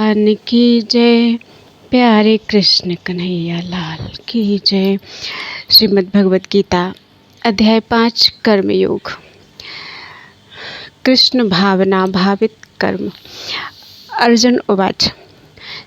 भगवान की जय। प्यारे कृष्ण कन्हैया लाल की जय। श्रीमद् भगवत गीता अध्याय 5 कर्मयोग। कृष्ण भावना भावित कर्म। अर्जुन उवाच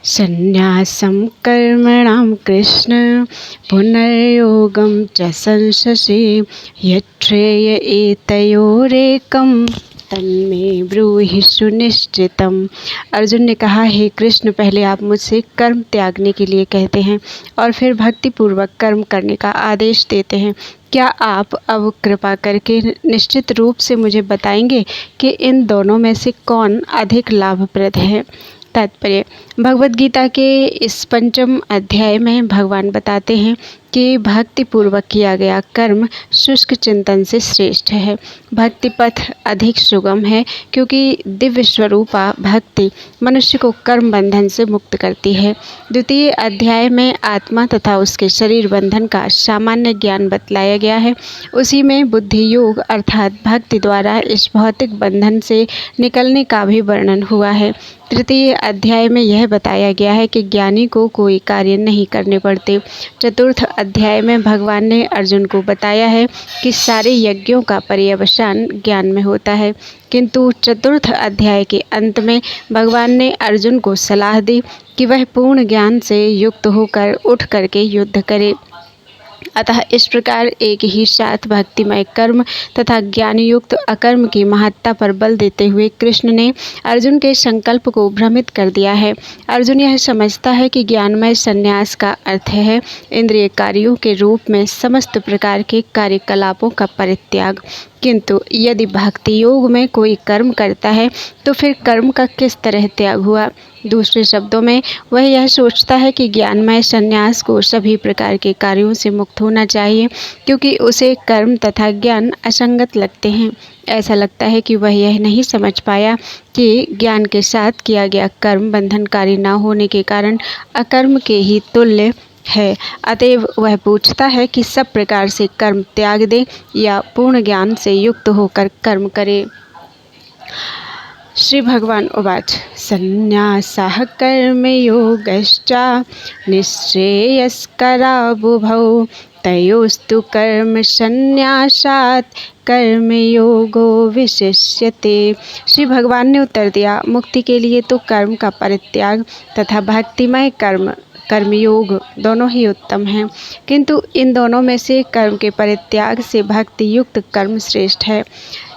संन्यासं कर्मणां कृष्ण पुनर्योगं च संशसि यच्छ्रेय एतयोरेकं तन्मे ब्रूहि सुनिश्चितम। अर्जुन ने कहा, हे कृष्ण, पहले आप मुझसे कर्म त्यागने के लिए कहते हैं और फिर भक्ति पूर्वक कर्म करने का आदेश देते हैं। क्या आप अब कृपा करके निश्चित रूप से मुझे बताएंगे कि इन दोनों में से कौन अधिक लाभप्रद है? तात्पर्य: भगवद गीता के इस 5वें अध्याय में भगवान बताते हैं कि भक्ति पूर्वक किया गया कर्म शुष्क चिंतन से श्रेष्ठ है। भक्ति पथ अधिक सुगम है क्योंकि दिव्य स्वरूपा भक्ति मनुष्य को कर्म बंधन से मुक्त करती है। द्वितीय अध्याय में आत्मा तथा उसके शरीर बंधन का सामान्य ज्ञान बतलाया गया है। उसी में बुद्धि योग अर्थात भक्ति द्वारा इस भौतिक बंधन से निकलने का भी वर्णन हुआ है। तृतीय अध्याय में यह बताया गया है कि ज्ञानी को कोई कार्य नहीं करने पड़ते। चतुर्थ अध्याय में भगवान ने अर्जुन को बताया है कि सारे यज्ञों का पर्यवसान ज्ञान में होता है, किंतु चतुर्थ अध्याय के अंत में भगवान ने अर्जुन को सलाह दी कि वह पूर्ण ज्ञान से युक्त होकर उठ करके युद्ध करे। अतः इस प्रकार एक ही साथ भक्तिमय कर्म तथा ज्ञान युक्त अकर्म की महत्ता पर बल देते हुए कृष्ण ने अर्जुन के संकल्प को भ्रमित कर दिया है। अर्जुन यह समझता है कि ज्ञानमय संन्यास का अर्थ है इंद्रिय कार्यों के रूप में समस्त प्रकार के कार्यकलापों का परित्याग, किंतु यदि भक्ति योग में कोई कर्म करता है तो फिर कर्म का किस तरह त्याग हुआ? दूसरे शब्दों में वह यह सोचता है कि ज्ञानमय संन्यास को सभी प्रकार के कार्यों से मुक्त होना चाहिए क्योंकि उसे कर्म तथा ज्ञान असंगत लगते हैं। ऐसा लगता है कि वह यह नहीं समझ पाया कि ज्ञान के साथ किया गया कर्म बंधनकारी न होने के कारण अकर्म के ही तुल्य है। अतएव वह पूछता है कि सब प्रकार से कर्म त्याग दे या पूर्ण ज्ञान से युक्त होकर कर्म करे। श्री भगवान उवाच संन्यासः कर्मयोगश्च निःश्रेयस्करावुभौ तयोस्तु कर्म संन्यासात् कर्मयोगो विशिष्यते। श्री भगवान ने उत्तर दिया, मुक्ति के लिए तो कर्म का परित्याग तथा भक्तिमय कर्मयोग दोनों ही उत्तम हैं, किंतु इन दोनों में से कर्म के परित्याग से भक्ति युक्त कर्म श्रेष्ठ है।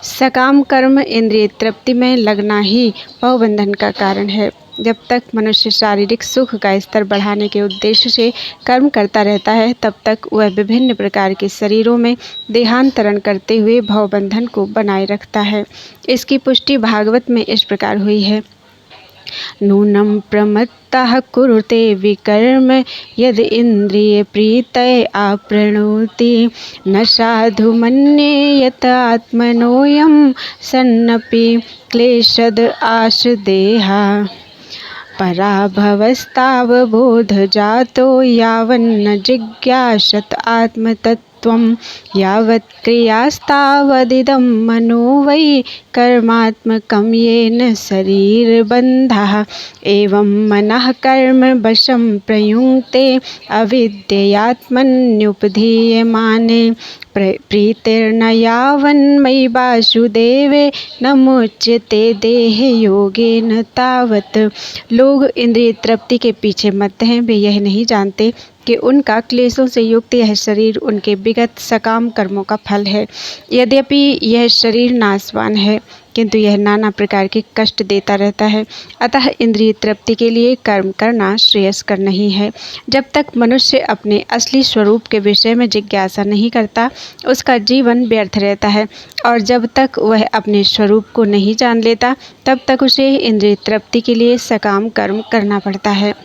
सकाम कर्म इंद्रिय तृप्ति में लगना ही भवबंधन का कारण है। जब तक मनुष्य शारीरिक सुख का स्तर बढ़ाने के उद्देश्य से कर्म करता रहता है, तब तक वह विभिन्न प्रकार के शरीरों में देहांतरण करते हुए भवबंधन को बनाए रखता है। इसकी पुष्टि भागवत में इस प्रकार हुई है, नूनं प्रमत्तः कुरुते विकर्म यद इंद्रिय प्रीतये आपृणोति न साधु मन्येत आत्मनोऽयं सन्नपि क्लेशद आशुदेहा पराभवस्तावबोधजातो यावन्न जिज्ञासत आत्मतत्त्वं यावत् क्रियास्तावदिदं मनो वै कर्मात्मकं येन शरीरबन्धः एवं मनः कर्म वशं प्रयुङ्क्ते अविद्ययात्मन्युपधीयमाने प्रीतिर्न यावन्मयि वासुदेवे न मुच्यते देहयोगेन तावत्। लोग इंद्रिय तृप्ति के पीछे मत हैं। वे यह नहीं जानते कि उनका क्लेशों से युक्त यह शरीर उनके विगत सकाम कर्मों का फल है। यद्यपि यह शरीर नाशवान है, किंतु यह नाना प्रकार के कष्ट देता रहता है। अतः इंद्रिय तृप्ति के लिए कर्म करना श्रेयस्कर नहीं है। जब तक मनुष्य अपने असली स्वरूप के विषय में जिज्ञासा नहीं करता, उसका जीवन व्यर्थ रहता है, और जब तक वह अपने स्वरूप को नहीं जान लेता, तब तक उसे इंद्रिय तृप्ति के लिए सकाम कर्म करना पड़ता है।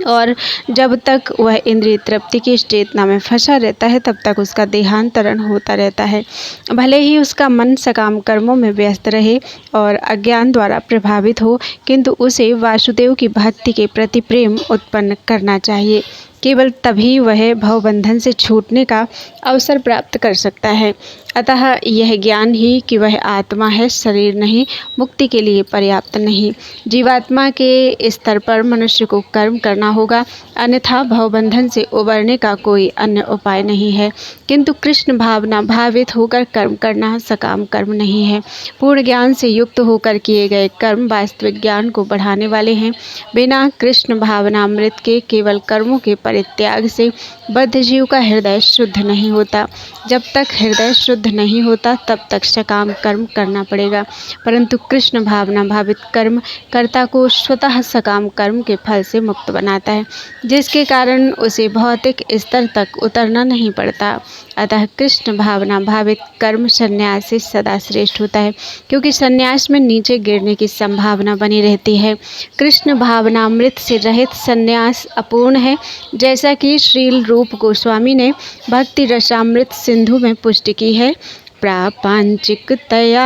और जब तक वह इंद्रिय तृप्ति की चेतना में फंसा रहता है, तब तक उसका देहांतरण होता रहता है। भले ही उसका मन सकाम कर्मों में व्यस्त रहे और अज्ञान द्वारा प्रभावित हो, किंतु उसे वासुदेव की भक्ति के प्रति प्रेम उत्पन्न करना चाहिए। केवल तभी वह भवबंधन से छूटने का अवसर प्राप्त कर सकता है। अतः यह ज्ञान ही कि वह आत्मा है, शरीर नहीं, मुक्ति के लिए पर्याप्त नहीं। जीवात्मा के स्तर पर मनुष्य को कर्म करना होगा, अन्यथा भवबंधन से उबरने का कोई अन्य उपाय नहीं है। किंतु कृष्ण भावना भावित होकर कर्म करना सकाम कर्म नहीं है। पूर्ण ज्ञान से युक्त होकर किए गए कर्म वास्तविक ज्ञान को बढ़ाने वाले हैं। बिना कृष्ण भावनामृत के केवल कर्मों के परित्याग से बद्ध जीव का हृदय शुद्ध नहीं होता। जब तक हृदय शुद्ध नहीं होता तब तक सकाम कर्म करना पड़ेगा, परंतु कृष्ण भावना भावित कर्म कर्ता को स्वतः सकाम कर्म के फल से मुक्त बनाता है, जिसके कारण उसे भौतिक स्तर तक उतरना नहीं पड़ता। अतः कृष्ण भावना भावित कर्म संन्यास से सदा श्रेष्ठ होता है, क्योंकि संन्यास में नीचे गिरने की संभावना बनी रहती है। कृष्ण भावनामृत से रहित संन्यास अपूर्ण है, जैसा कि श्रील रूप गोस्वामी ने भक्ति रसामृत सिंधु में पुष्टि की है। प्रापंचिकतया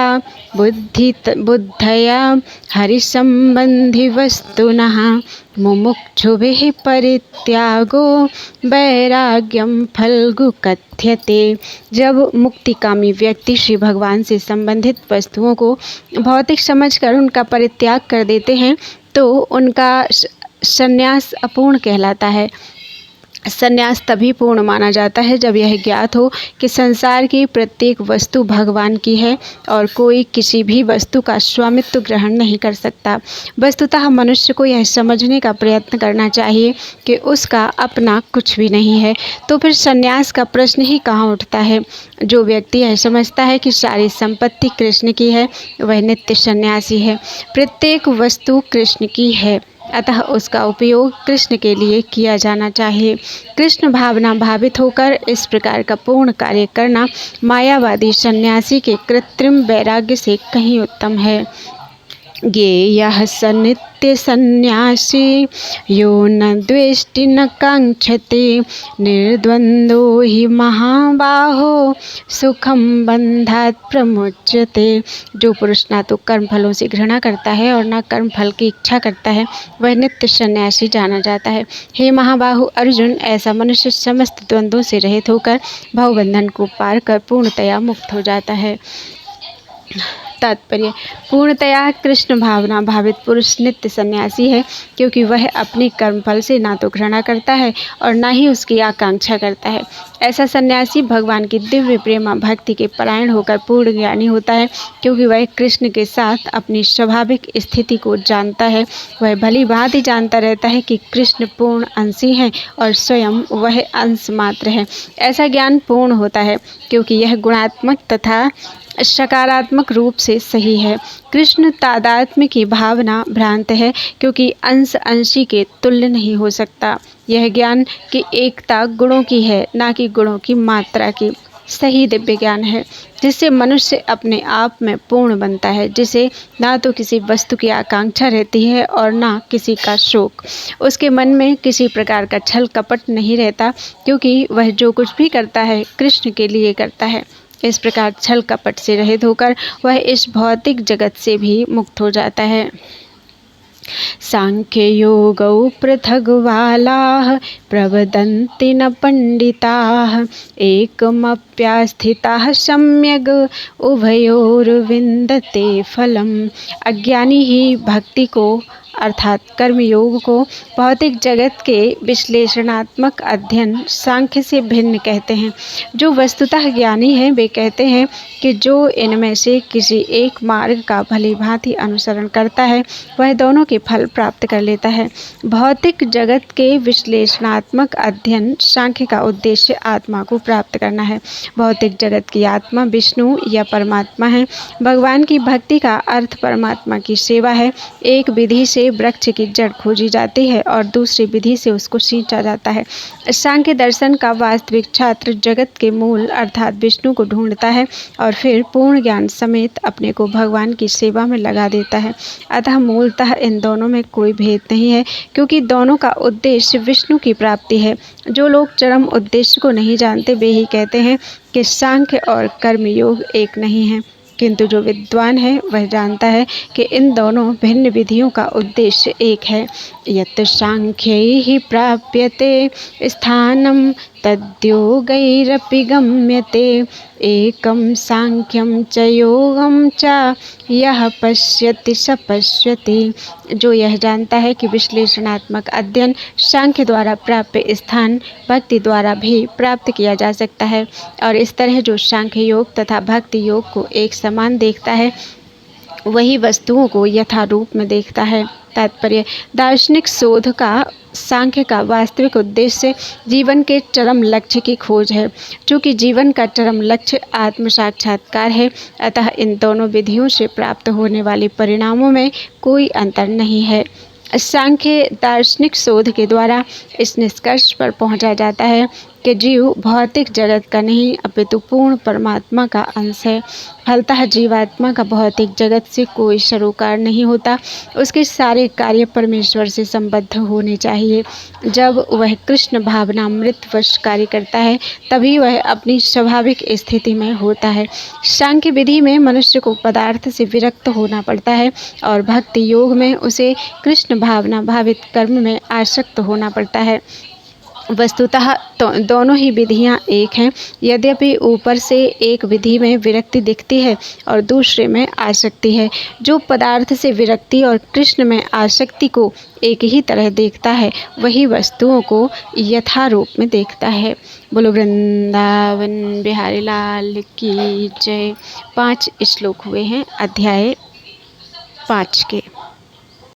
बुद्धया हरिसंबंधी वस्तुनः मुमुक्षुभिः परित्यागो वैराग्यम फल्गु कथ्यते। जब मुक्तिकामी व्यक्ति श्री भगवान से संबंधित वस्तुओं को भौतिक समझकर उनका परित्याग कर देते हैं तो उनका संन्यास अपूर्ण कहलाता है। संन्यास तभी पूर्ण माना जाता है जब यह ज्ञात हो कि संसार की प्रत्येक वस्तु भगवान की है और कोई किसी भी वस्तु का स्वामित्व ग्रहण नहीं कर सकता। वस्तुतः मनुष्य को यह समझने का प्रयत्न करना चाहिए कि उसका अपना कुछ भी नहीं है, तो फिर संन्यास का प्रश्न ही कहाँ उठता है। जो व्यक्ति यह समझता है कि सारी संपत्ति कृष्ण की है, वह नित्य सन्यासी है। प्रत्येक वस्तु कृष्ण की है, अतः उसका उपयोग कृष्ण के लिए किया जाना चाहिए। कृष्ण भावना भावित होकर इस प्रकार का पूर्ण कार्य करना मायावादी सन्यासी के कृत्रिम वैराग्य से कहीं उत्तम है। ज्ञेयः स नित्य सन्यासी यो न द्वेष्टि न कांक्षति निर्द्वंद्वो हि महाबाहो सुखम बंधात् प्रमुच्यते। जो पुरुष ना तो कर्म फलों से घृणा करता है और न कर्म फल की इच्छा करता है, वह नित्य सन्यासी जाना जाता है। हे महाबाहु अर्जुन, ऐसा मनुष्य समस्त द्वंद्वों से रहित होकर भवबंधन को पार कर पूर्णतया मुक्त हो जाता है। तात्पर्य: पूर्णतया कृष्ण भावना भावित पुरुष नित्य सन्यासी है, क्योंकि वह अपने कर्मफल से ना तो घृणा करता है और ना ही उसकी आकांक्षा करता है। ऐसा सन्यासी भगवान की दिव्य प्रेमा भक्ति के परायण होकर पूर्ण ज्ञानी होता है, क्योंकि वह कृष्ण के साथ अपनी स्वाभाविक स्थिति को जानता है। वह भली भांति जानता रहता है कि कृष्ण पूर्ण अंशी हैं और स्वयं वह अंश मात्र है। ऐसा ज्ञान पूर्ण होता है क्योंकि यह गुणात्मक तथा सकारात्मक रूप से सही है। कृष्ण तादात्म्य की भावना भ्रांत है, क्योंकि अंश अंशी के तुल्य नहीं हो सकता। यह ज्ञान की एकता गुणों की है, ना कि गुणों की मात्रा की। सही दिव्य ज्ञान है जिससे मनुष्य अपने आप में पूर्ण बनता है, जिसे ना तो किसी वस्तु की आकांक्षा रहती है और ना किसी का शोक। उसके मन में किसी प्रकार का छल कपट नहीं रहता, क्योंकि वह जो कुछ भी करता है कृष्ण के लिए करता है। इस प्रकार छल कपट से रहित होकर वह इस भौतिक जगत से भी मुक्त हो जाता है। सांख्य योगौ पृथग्बालाः प्रवदन्ति न पंडिताः एकमप्यास्थिताः सम्यग् उभयोर्विन्दते फलम्। अज्ञानी ही भक्ति को अर्थात कर्मयोग को भौतिक जगत के विश्लेषणात्मक अध्ययन सांख्य से भिन्न कहते हैं। जो वस्तुतः ज्ञानी हैं वे कहते हैं कि जो इनमें से किसी एक मार्ग का भली भांति अनुसरण करता है वह दोनों के फल प्राप्त कर लेता है। भौतिक जगत के विश्लेषणात्मक अध्ययन सांख्य का उद्देश्य आत्मा को प्राप्त करना है। भौतिक जगत की आत्मा विष्णु या परमात्मा है। भगवान की भक्ति का अर्थ परमात्मा की सेवा है। एक विधि से वृक्ष की जड़ खोजी जाती है और दूसरी विधि से उसको सींचा जाता है। सांख्य दर्शन का वास्तविक छात्र जगत के मूल अर्थात विष्णु को ढूंढता है और फिर पूर्ण ज्ञान समेत अपने को भगवान की सेवा में लगा देता है। अतः मूलतः इन दोनों में कोई भेद नहीं है, क्योंकि दोनों का उद्देश्य विष्णु की प्राप्ति है। जो लोग चरम उद्देश्य को नहीं जानते वे ही कहते हैं कि सांख्य और कर्मयोग एक नहीं है। किंतु जो विद्वान है वह जानता है कि इन दोनों भिन्न विधियों का उद्देश्य एक है। यत् सांख्यैः प्राप्यते स्थानं तद्योगैरपि गम्यते, एकं सांख्यं च योगं च यः पश्यति स पश्यति। जो यह जानता है कि विश्लेषणात्मक अध्ययन सांख्य द्वारा प्राप्त स्थान भक्ति द्वारा भी प्राप्त किया जा सकता है, और इस तरह जो सांख्य योग तथा भक्ति योग को एक समान देखता है वही वस्तुओं को यथारूप में देखता है। तात्पर्य: दार्शनिक शोध का सांख्य का वास्तविक उद्देश्य जीवन के चरम लक्ष्य की खोज है। चूँकि जीवन का चरम लक्ष्य आत्म साक्षात्कार है, अतः इन दोनों विधियों से प्राप्त होने वाले परिणामों में कोई अंतर नहीं है। सांख्य दार्शनिक शोध के द्वारा इस निष्कर्ष पर पहुंचा जाता है कि जीव भौतिक जगत का नहीं अपितु पूर्ण परमात्मा का अंश है। फलतः जीवात्मा का भौतिक जगत से कोई सरोकार नहीं होता, उसके सारे कार्य परमेश्वर से संबद्ध होने चाहिए। जब वह कृष्ण भावनामृतवश कार्य करता है तभी वह अपनी स्वाभाविक स्थिति में होता है। सांख्य विधि में मनुष्य को पदार्थ से विरक्त होना पड़ता है और भक्ति योग में उसे कृष्ण भावना भावित कर्म में आसक्त होना पड़ता है। वस्तुतः तो दोनों ही विधियां एक हैं, यद्यपि ऊपर से एक विधि में विरक्ति दिखती है और दूसरे में आसक्ति है। जो पदार्थ से विरक्ति और कृष्ण में आसक्ति को एक ही तरह देखता है वही वस्तुओं को यथारूप में देखता है। बोलो वृंदावन बिहारी लाल की जय। 5 श्लोक हुए हैं अध्याय 5 के।